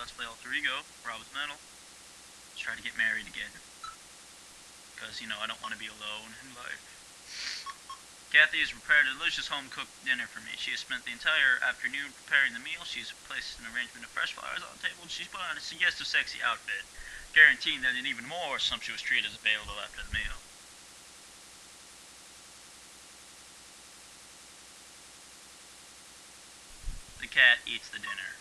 Let's Play Alter Ego, robismetal. Let's try to get married again. Because, you know, I don't want to be alone in life. Kathy has prepared a delicious home-cooked dinner for me. She has spent the entire afternoon preparing the meal. She's placed an arrangement of fresh flowers on the table, and she's put on a suggestive, sexy outfit, guaranteeing that an even more sumptuous treat is available after the meal. The cat eats the dinner.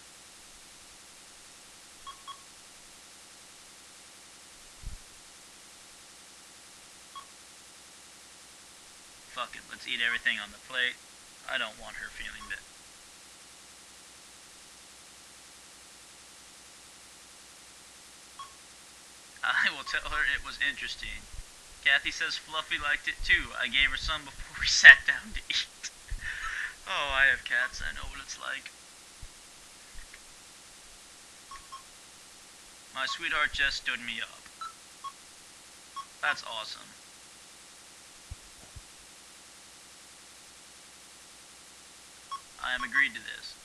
Fuck it, let's eat everything on the plate. I don't want her feeling that. I will tell her it was interesting. Kathy says Fluffy liked it too. I gave her some before we sat down to eat. Oh, I have cats. I know what it's like. My sweetheart just stood me up. That's awesome. I am agreed to this.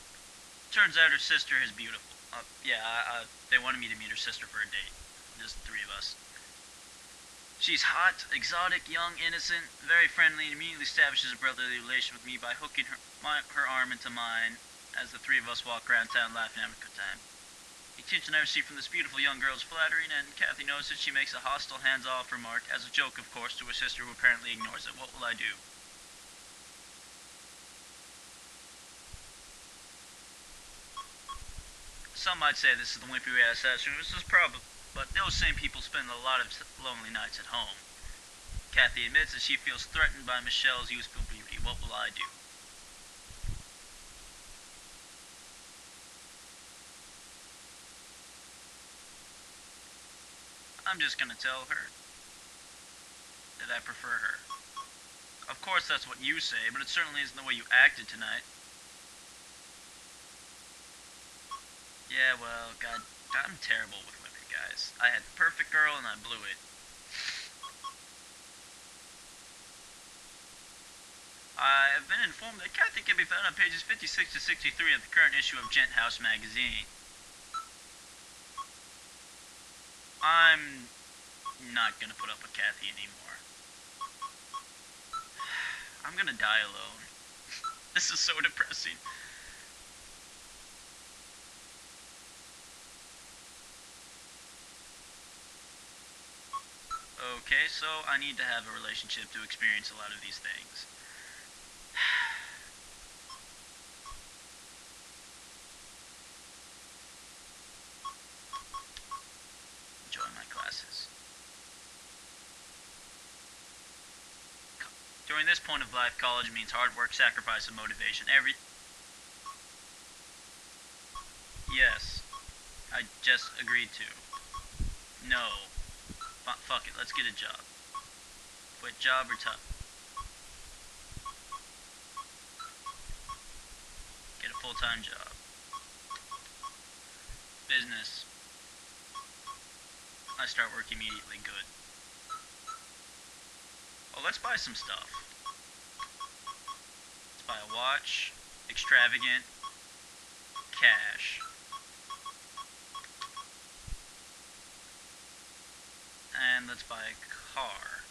Turns out her sister is beautiful. They wanted me to meet her sister for a date. Just the three of us. She's hot, exotic, young, innocent, very friendly, and immediately establishes a brotherly relation with me by hooking her arm into mine as the three of us walk around town laughing and having a good time. The attention I receive from this beautiful young girl is flattering, and Kathy notices. She makes a hostile hands-off remark, as a joke, of course, to her sister, who apparently ignores it. What will I do? Some might say this is the wimpy way I said, this is probably, but those same people spend a lot of lonely nights at home. Kathy admits that she feels threatened by Michelle's youthful beauty. What will I do? I'm just gonna tell her that I prefer her. Of course that's what you say, but it certainly isn't the way you acted tonight. Yeah, well, God, I'm terrible with women, guys. I had the perfect girl and I blew it. I have been informed that Kathy can be found on pages 56 to 63 of the current issue of Gent House magazine. I'm not gonna put up with Kathy anymore. I'm gonna die alone. This is so depressing. Okay, so I need to have a relationship to experience a lot of these things. Enjoy my classes. During this point of life, college means hard work, sacrifice, and motivation. Yes, I just agreed to. No. Fuck it, let's get a job. Quit job or tough. Get a full-time job. Business. I start work immediately. Good. Oh, let's buy some stuff. Let's buy a watch. Extravagant. Cash. And let's buy a car.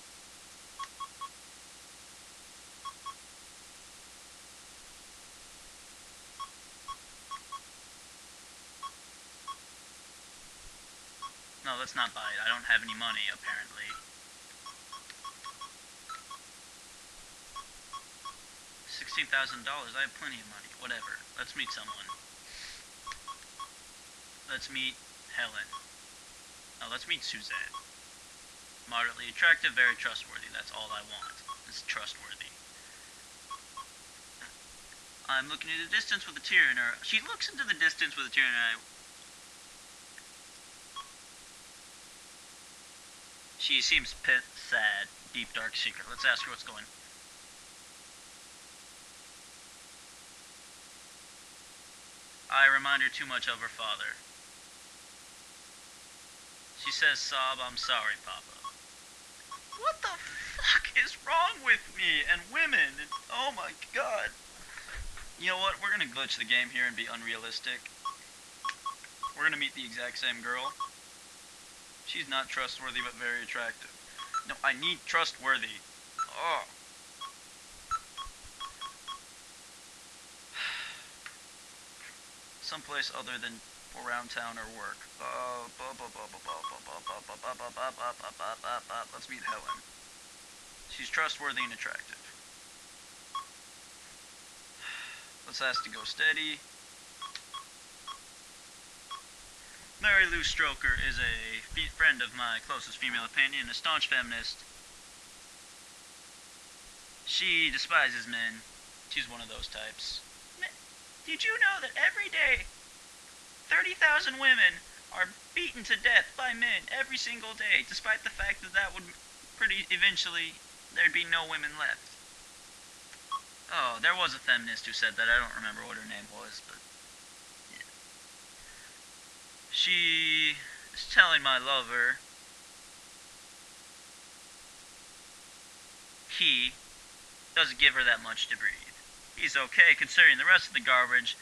No, let's not buy it. I don't have any money, apparently. $16,000. I have plenty of money. Whatever. Let's meet someone. Let's meet Helen. No, let's meet Suzanne. Moderately attractive, very trustworthy. That's all I want. It's trustworthy. I'm looking into the distance with a tear in her. She looks into the distance with a tear in her eye. She seems sad. Deep, dark secret. Let's ask her what's going on. I remind her too much of her father. She says, sob, I'm sorry, Papa. What the fuck is wrong with me and women? Oh my god. You know what? We're gonna glitch the game here and be unrealistic. We're We're gonna meet the exact same girl. She's not trustworthy but very attractive. No, I need trustworthy. Oh. Someplace other than around town or work. Let's meet Helen. She's trustworthy and attractive. Let's ask to go steady. Mary Lou Stroker is a friend of my closest female opinion, a staunch feminist. She despises men. She's one of those types. Did you know that every day 30,000 women are beaten to death by men every single day, despite the fact that that would eventually there'd be no women left? Oh, there was a feminist who said that. I don't remember what her name was, but yeah. She is telling my lover he doesn't give her that much to breathe. He's okay considering the rest of the garbage,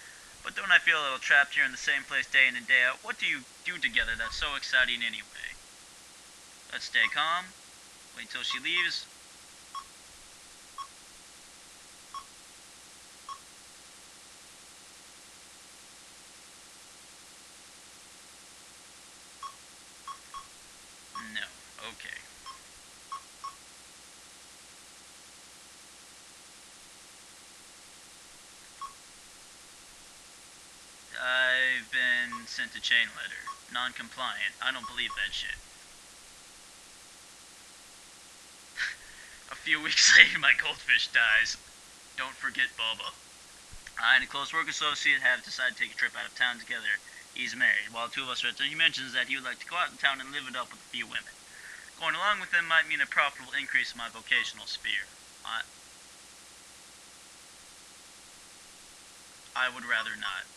but don't I feel a little trapped here in the same place day in and day out? What do you do together that's so exciting anyway? Let's stay calm. Wait till she leaves. No. Okay. I've been sent a chain letter. Non-compliant. I don't believe that shit. A few weeks later, my goldfish dies. Don't forget Bubba. I and a close work associate have decided to take a trip out of town together. He's married. While the two of us are at he mentions that he would like to go out in town and live it up with a few women. Going along with him might mean a profitable increase in my vocational sphere. I would rather not.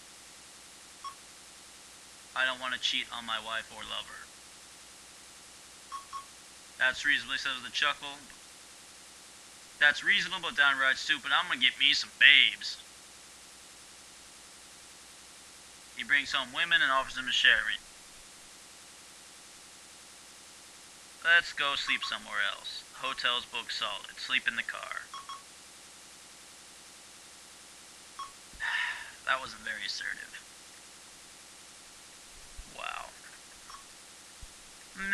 I don't want to cheat on my wife or lover. That's reasonably says with a chuckle. That's reasonable but downright stupid. I'm gonna get me some babes. He brings home women and offers them to sharing. Let's go sleep somewhere else. Hotel's booked solid. Sleep in the car. That wasn't very assertive. Wow.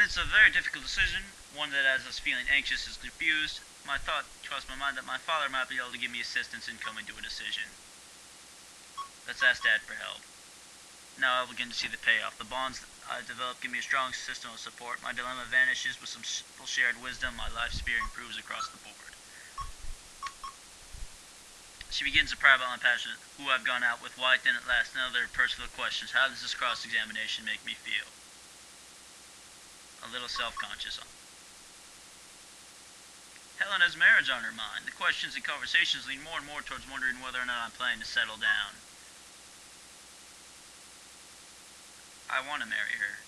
It's a very difficult decision, one that has us feeling anxious and confused. My thought crossed my mind that my father might be able to give me assistance in coming to a decision. Let's ask Dad for help. Now I begin to see the payoff. The bonds I've developed give me a strong system of support. My dilemma vanishes with some shared wisdom. My life sphere improves across the board. She begins to pry about my passion, who I've gone out with, why it didn't last, and other personal questions. How does this cross-examination make me feel? A little self-conscious. Helen has marriage on her mind. The questions and conversations lean more and more towards wondering whether or not I'm planning to settle down. I want to marry her.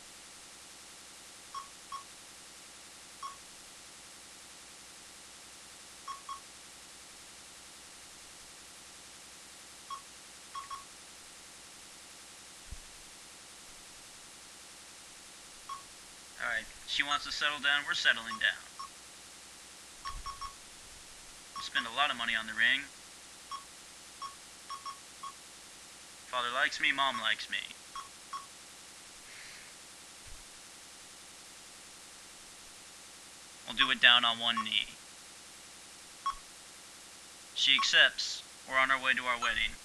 Alright, she wants to settle down, we're settling down. Spend a lot of money on the ring. Father likes me, Mom likes me. We'll do it down on one knee. She accepts. We're on our way to our wedding.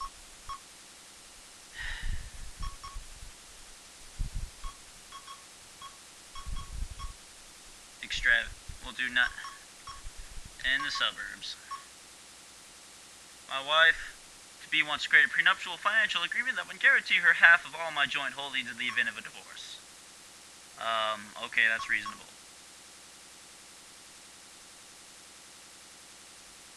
We'll do not in the suburbs. My wife to be wants to create a prenuptial financial agreement that would guarantee her half of all my joint holdings in the event of a divorce. Okay, that's reasonable.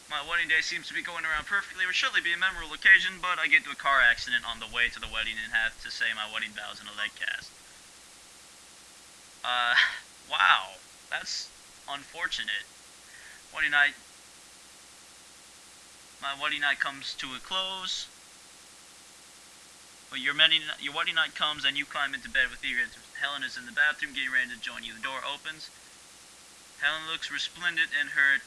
My wedding day seems to be going around perfectly. It would surely be a memorable occasion, but I get into a car accident on the way to the wedding and have to say my wedding vows in a leg cast. Wow. That's unfortunate. My wedding night comes to a close. Well, your wedding night comes and you climb into bed with eagerness. Helen is in the bathroom getting ready to join you. The door opens. Helen looks resplendent in her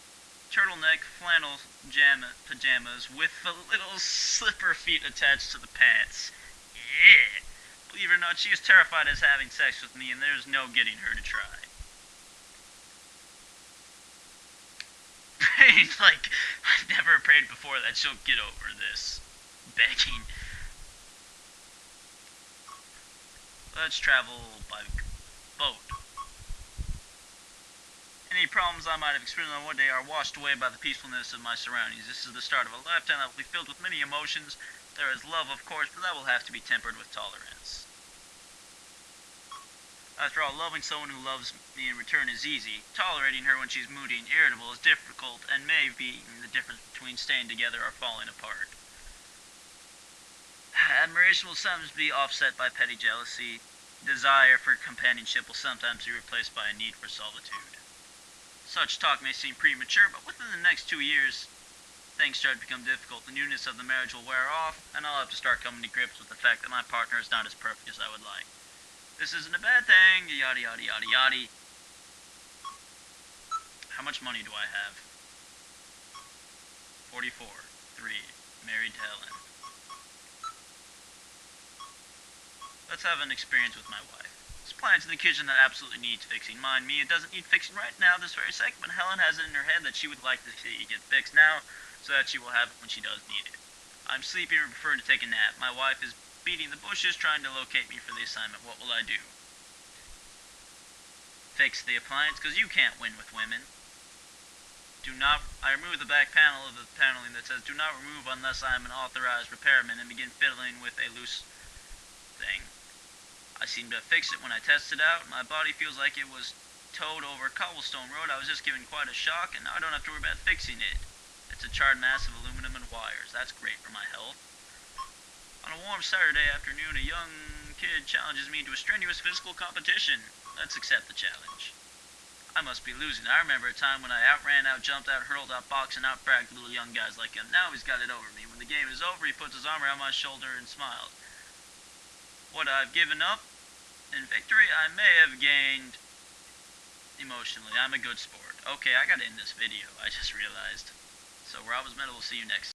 turtleneck flannel pajamas with the little slipper feet attached to the pants. Yeah! Believe it or not, she is terrified as having sex with me and there's no getting her to try. Like, I've never prayed before that she'll get over this. Begging. Let's travel by boat. Any problems I might have experienced on one day are washed away by the peacefulness of my surroundings. This is the start of a lifetime that will be filled with many emotions. There is love, of course, but that will have to be tempered with tolerance. After all, loving someone who loves me in return is easy. Tolerating her when she's moody and irritable is difficult, and may be the difference between staying together or falling apart. Admiration will sometimes be offset by petty jealousy. Desire for companionship will sometimes be replaced by a need for solitude. Such talk may seem premature, but within the next 2 years, things start to become difficult. The newness of the marriage will wear off, and I'll have to start coming to grips with the fact that my partner is not as perfect as I would like. This isn't a bad thing, yada yada yada yada. How much money do I have? 44. 3. Married to Helen. Let's have an experience with my wife. There's plants in the kitchen that absolutely needs fixing. Mind me, it doesn't need fixing right now, this very second, but Helen has it in her head that she would like to see it get fixed now, so that she will have it when she does need it. I'm sleepy and prefer to take a nap. My wife is beating the bushes trying to locate me for the assignment. What will I do? Fix the appliance, because you can't win with women. I remove the back panel of the paneling that says, do not remove unless I am an authorized repairman, and begin fiddling with a loose thing. I seem to have fixed it when I tested it out. My body feels like it was towed over a cobblestone road. I was just given quite a shock, and now I don't have to worry about fixing it. It's a charred mass of aluminum and wires. That's great for my health. On a warm Saturday afternoon, a young kid challenges me to a strenuous physical competition. Let's accept the challenge. I must be losing. I remember a time when I outran, outjumped, outhurled, outboxed, and outbragged little young guys like him. Now he's got it over me. When the game is over, he puts his arm around my shoulder and smiles. What I've given up in victory, I may have gained emotionally. I'm a good sport. Okay, I gotta end this video. I just realized. So, robismetal will see you next time.